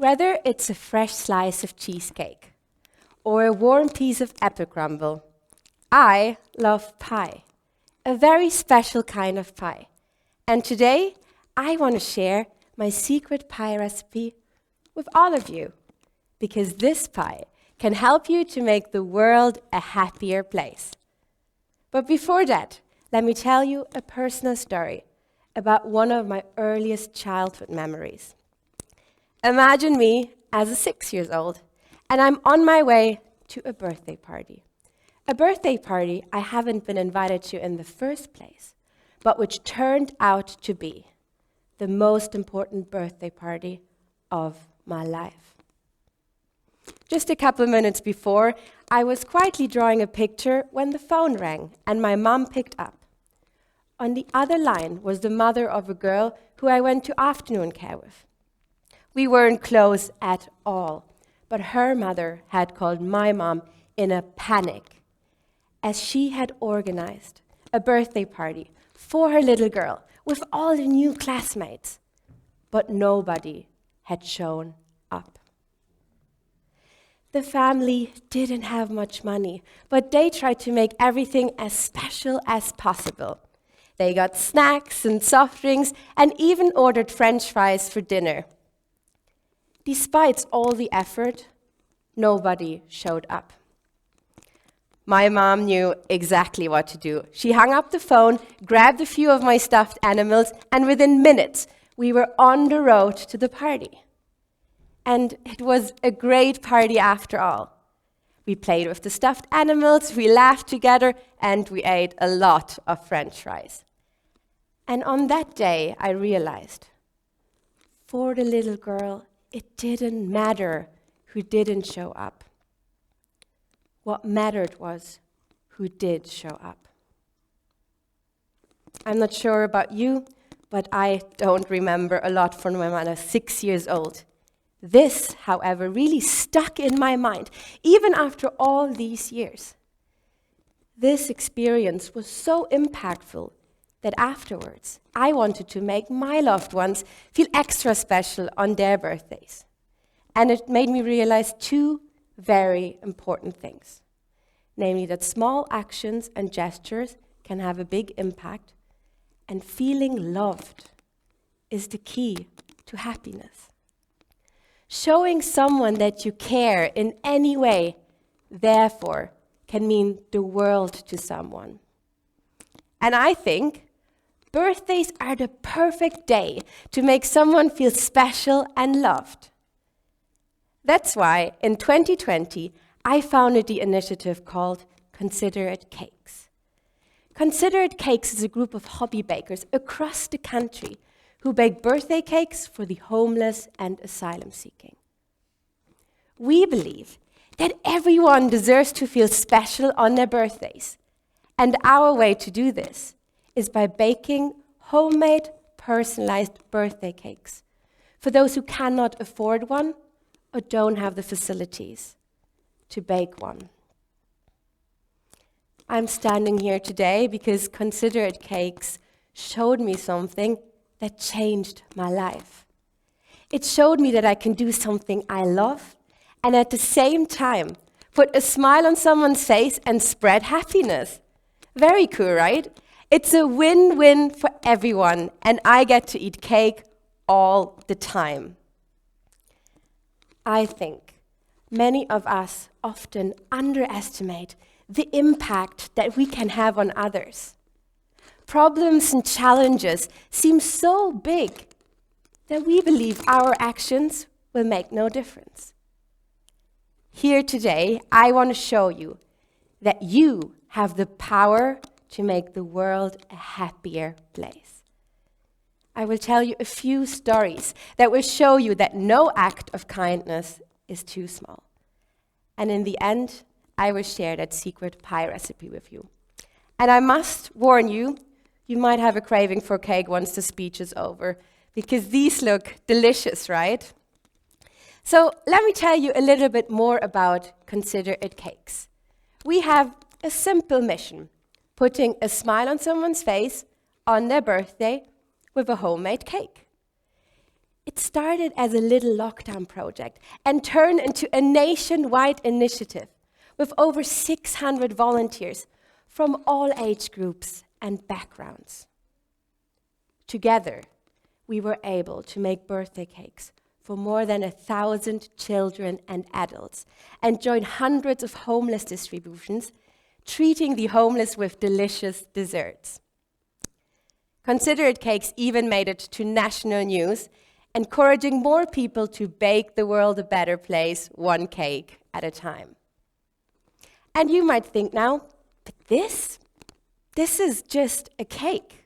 Whether it's a fresh slice of cheesecake or a warm piece of apple crumble, I love pie, a very special kind of pie. And today, I want to share my secret pie recipe with all of you, because this pie can help you to make the world a happier place. But before that, let me tell you a personal story about one of my earliest childhood memories. Imagine me as a 6-year-old, and I'm on my way to a birthday party. A birthday party I haven't been invited to in the first place, but which turned out to be the most important birthday party of my life. Just a couple of minutes before, I was quietly drawing a picture when the phone rang and my mom picked up. On the other line was the mother of a girl who I went to afternoon care with. We weren't close at all, but her mother had called my mom in a panic, as she had organized a birthday party for her little girl with all the new classmates, but nobody had shown up. The family didn't have much money, but they tried to make everything as special as possible. They got snacks and soft drinks and even ordered French fries for dinner. Despite all the effort, nobody showed up. My mom knew exactly what to do. She hung up the phone, grabbed a few of my stuffed animals, and within minutes, we were on the road to the party. And it was a great party after all. We played with the stuffed animals, we laughed together, and we ate a lot of French fries. And on that day, I realized, for the little girl, it didn't matter who didn't show up. What mattered was who did show up. I'm not sure about you, but I don't remember a lot from when I was 6 years old. This, however, really stuck in my mind, even after all these years. This experience was so impactful that afterwards, I wanted to make my loved ones feel extra special on their birthdays. And it made me realize two very important things. Namely, that small actions and gestures can have a big impact, and feeling loved is the key to happiness. Showing someone that you care in any way, therefore, can mean the world to someone. And I think birthdays are the perfect day to make someone feel special and loved. That's why in 2020, I founded the initiative called Considerate Cakes. Considerate Cakes is a group of hobby bakers across the country who bake birthday cakes for the homeless and asylum seeking. We believe that everyone deserves to feel special on their birthdays. And our way to do this is by baking homemade, personalized birthday cakes for those who cannot afford one or don't have the facilities to bake one. I'm standing here today because Considerate Cakes showed me something that changed my life. It showed me that I can do something I love and at the same time put a smile on someone's face and spread happiness. Very cool, right? It's a win-win for everyone, and I get to eat cake all the time. I think many of us often underestimate the impact that we can have on others. Problems and challenges seem so big that we believe our actions will make no difference. Here today, I want to show you that you have the power to make the world a happier place. I will tell you a few stories that will show you that no act of kindness is too small. And in the end, I will share that secret pie recipe with you. And I must warn you, you might have a craving for cake once the speech is over, because these look delicious, right? So let me tell you a little bit more about Considerate Cakes. We have a simple mission, putting a smile on someone's face on their birthday with a homemade cake. It started as a little lockdown project and turned into a nationwide initiative with over 600 volunteers from all age groups and backgrounds. Together, we were able to make birthday cakes for more than 1,000 children and adults and join hundreds of homeless distributions, treating the homeless with delicious desserts. Considerate Cakes even made it to national news, encouraging more people to bake the world a better place, one cake at a time. And you might think now, but this is just a cake.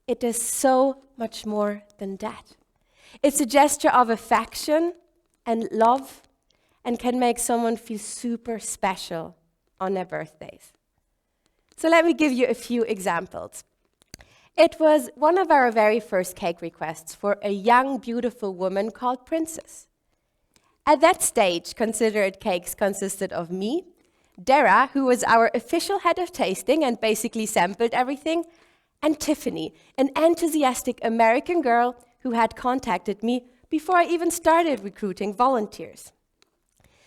It does so much more than that. It's a gesture of affection and love and can make someone feel super special on their birthdays. So let me give you a few examples. It was one of our very first cake requests for a young, beautiful woman called Princess. At that stage, Considerate Cakes consisted of me, Dara, who was our official head of tasting and basically sampled everything, and Tiffany, an enthusiastic American girl who had contacted me before I even started recruiting volunteers.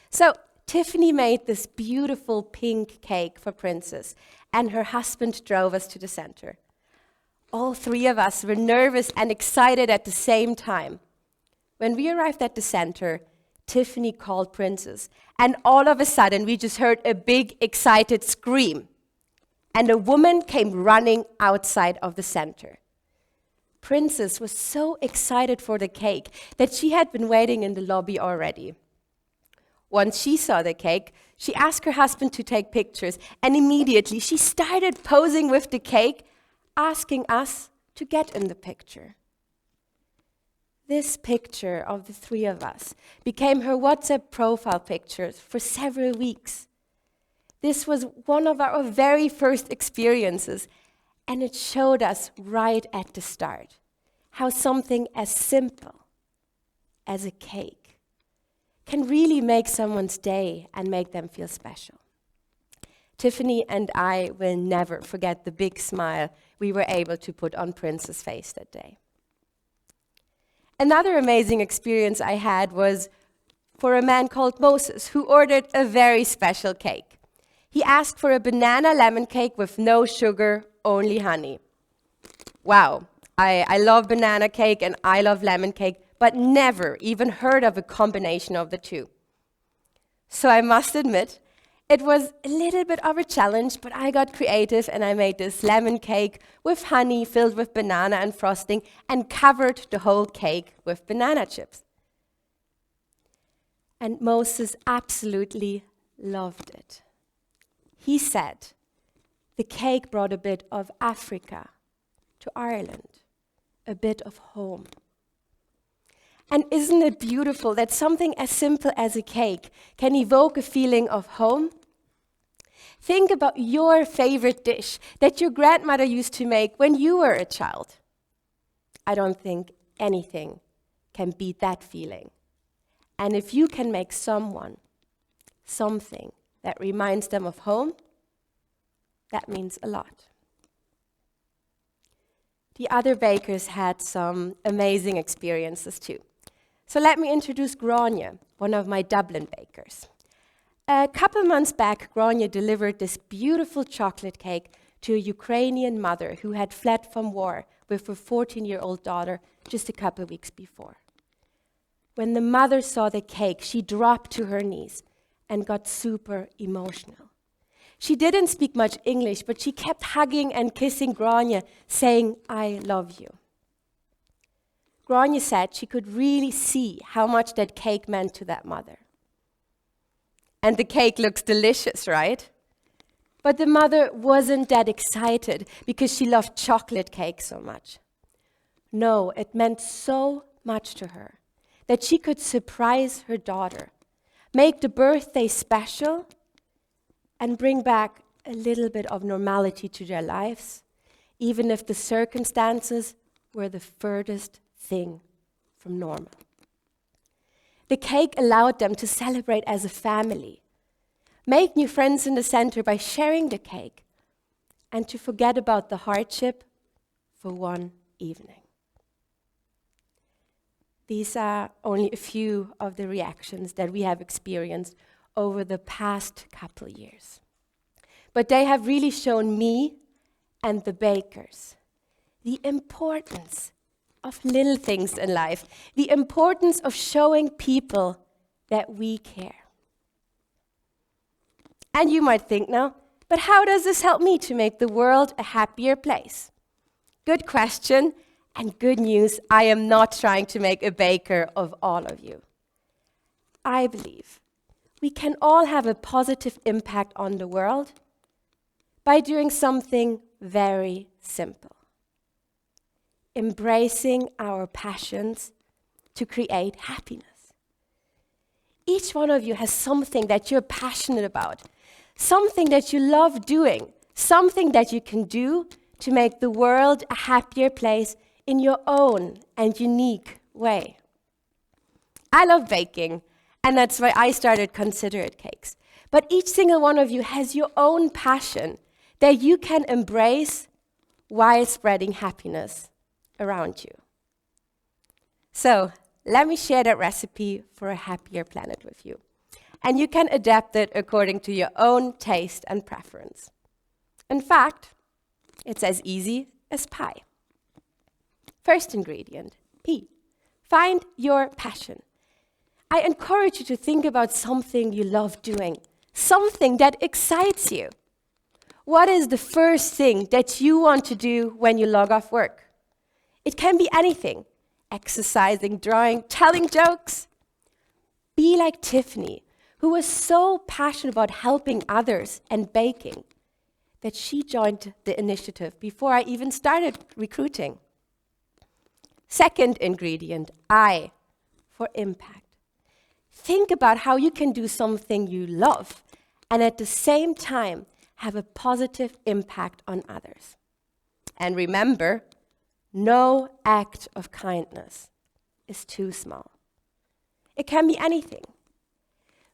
So Tiffany made this beautiful pink cake for Princess, and her husband drove us to the center. All three of us were nervous and excited at the same time. When we arrived at the center, Tiffany called Princess, and all of a sudden we just heard a big, excited scream, and a woman came running outside of the center. Princess was so excited for the cake that she had been waiting in the lobby already. Once she saw the cake, she asked her husband to take pictures, and immediately she started posing with the cake, asking us to get in the picture. This picture of the three of us became her WhatsApp profile pictures for several weeks. This was one of our very first experiences, and it showed us right at the start how something as simple as a cake can really make someone's day and make them feel special. Tiffany and I will never forget the big smile we were able to put on Prince's face that day. Another amazing experience I had was for a man called Moses who ordered a very special cake. He asked for a banana lemon cake with no sugar, only honey. Wow, I love banana cake and I love lemon cake, but never even heard of a combination of the two. So I must admit, it was a little bit of a challenge, but I got creative and I made this lemon cake with honey filled with banana and frosting and covered the whole cake with banana chips. And Moses absolutely loved it. He said the cake brought a bit of Africa to Ireland, a bit of home. And isn't it beautiful that something as simple as a cake can evoke a feeling of home? Think about your favorite dish that your grandmother used to make when you were a child. I don't think anything can beat that feeling. And if you can make someone something that reminds them of home, that means a lot. The other bakers had some amazing experiences too. So let me introduce Gráinne, one of my Dublin bakers. A couple months back, Gráinne delivered this beautiful chocolate cake to a Ukrainian mother who had fled from war with her 14-year-old daughter just a couple weeks before. When the mother saw the cake, she dropped to her knees and got super emotional. She didn't speak much English, but she kept hugging and kissing Gráinne, saying, "I love you." Gráinne said she could really see how much that cake meant to that mother. And the cake looks delicious, right? But the mother wasn't that excited because she loved chocolate cake so much. No, it meant so much to her that she could surprise her daughter, make the birthday special, and bring back a little bit of normality to their lives, even if the circumstances were the furthest thing from normal. The cake allowed them to celebrate as a family, make new friends in the center by sharing the cake, and to forget about the hardship for one evening. These are only a few of the reactions that we have experienced over the past couple years. But they have really shown me and the bakers the importance of little things in life, the importance of showing people that we care. And you might think now, but how does this help me to make the world a happier place? Good question, and good news, I am not trying to make a baker of all of you. I believe we can all have a positive impact on the world by doing something very simple. Embracing our passions to create happiness. Each one of you has something that you're passionate about, something that you love doing, something that you can do to make the world a happier place in your own and unique way. I love baking, and that's why I started Considerate Cakes. But each single one of you has your own passion that you can embrace while spreading happiness around you. So, let me share that recipe for a happier planet with you. And you can adapt it according to your own taste and preference. In fact, it's as easy as pie. First ingredient, P. Find your passion. I encourage you to think about something you love doing, something that excites you. What is the first thing that you want to do when you log off work? It can be anything. Exercising, drawing, telling jokes. Be like Tiffany, who was so passionate about helping others and baking that she joined the initiative before I even started recruiting. Second ingredient, I, for impact. Think about how you can do something you love and at the same time have a positive impact on others. And remember, no act of kindness is too small. It can be anything.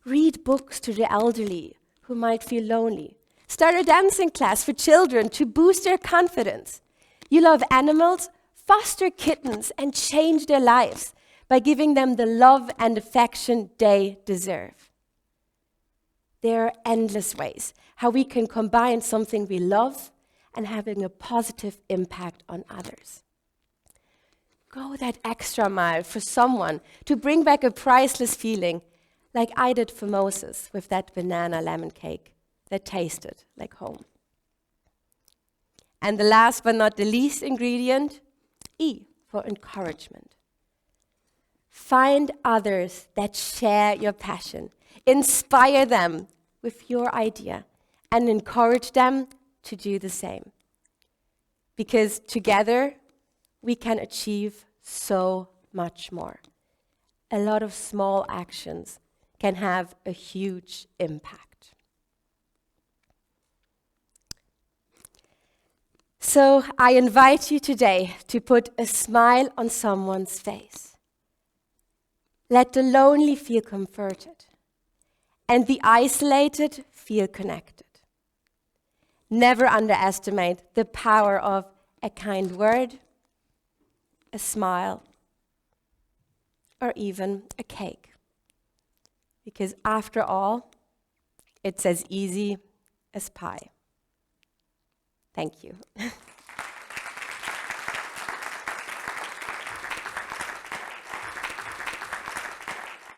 Read books to the elderly who might feel lonely. Start a dancing class for children to boost their confidence. You love animals? Foster kittens and change their lives by giving them the love and affection they deserve. There are endless ways how we can combine something we love and having a positive impact on others. Go that extra mile for someone to bring back a priceless feeling like I did for Moses with that banana lemon cake that tasted like home. And the last but not the least ingredient, E, for encouragement. Find others that share your passion. Inspire them with your idea and encourage them to do the same. Because together, we can achieve so much more. A lot of small actions can have a huge impact. So I invite you today to put a smile on someone's face. Let the lonely feel comforted and the isolated feel connected. Never underestimate the power of a kind word, a smile, or even a cake. Because after all, it's as easy as pie. Thank you.